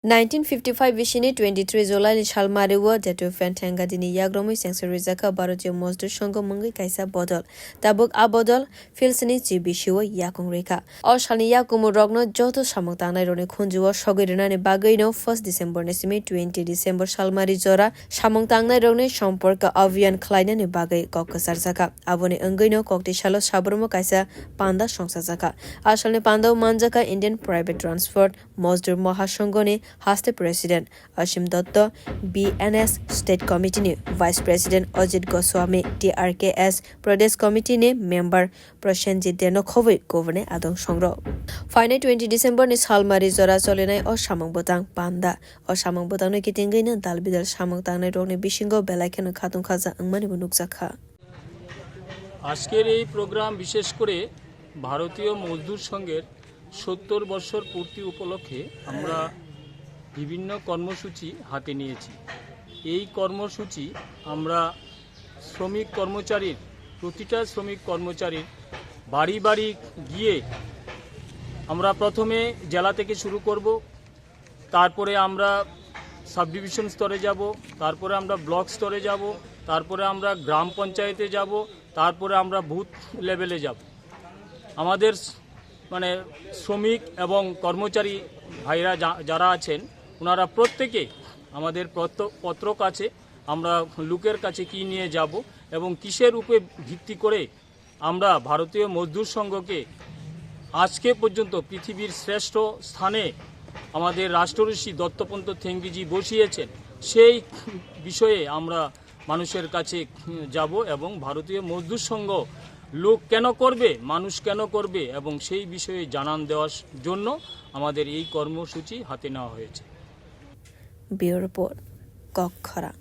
1955 বিশিনি 23 July ni salmariwo jatu fentanga dini yagromui chengsajakha bharatiya mozdur songho mungi kaisa bodol tabuk abodol filsini jibishiwo yakung rekha o salni yakumu rogno joto samung tangnai roni khunjuo sogirinani bageino 1 December ni simi 20 December salmari jora samung tangnai roni somporka abhiyan khlainani bagai kokkasarjaka aboni ongoino kokti salo Sabroom kaisa panda chengsajakha asalni panda manjaka Indian Private Transport mozdur mahasonghoni Haste President Ashim Dotto BMS State Committee ne Vice President Ajit Goswami TRKS Pradesh Committee ne Member Prashanjit Denokhovi Governor Adong Songro Final 20 December ni salmari jora cholenai o samung botang panda o samung botang ne kitingai na dalbidal samung tangnai rogni bisingo belaikheno khatung khaja angmani bunukjakha আজকের এই programme বিশেষ করে ভারতীয় মজদুর সংঘের 70 বছর পূর্তি উপলক্ষে আমরা বিভিন্ন কর্মসূচি হাতে নিয়েছি। এই কর্মসূচি আমরা শ্রমিক কর্মচারীর প্রতিটা শ্রমিক কর্মচারীর বাড়ি বাড়ি গিয়ে আমরা প্রথমে জেলা থেকে শুরু করব, তারপরে আমরা সাব ডিভিশন স্তরে যাব, তারপরে আমরা ব্লক স্তরে যাব, তারপরে আমরা গ্রাম পঞ্চায়েতে যাব, তারপরে আমরা বুথ লেভেলে যাব। আমাদের শ্রমিক এবং কর্মচারী ভাইরা যারা আছেন ওনারা প্রত্যেকে আমাদের পত্রক আছে, আমরা লোকের কাছে কি নিয়ে যাব এবং কিসের উপরে ভিত্তি করে আমরা ভারতীয় মজদুর সংঘকে আজকে পর্যন্ত পৃথিবীর শ্রেষ্ঠ স্থানে আমাদের রাষ্ট্রঋষি দত্তপন্ত থেঙ্গিজি বসিয়েছেন, সেই বিষয়ে আমরা মানুষের কাছে যাব এবং ভারতীয় মজদুর সংঘ লোক কেন করবে, মানুষ কেন করবে এবং সেই বিষয়ে জানান দেওয়ার জন্য আমাদের এই কর্মসূচি হাতে নেওয়া হয়েছে। Bureau report কক্ষরা।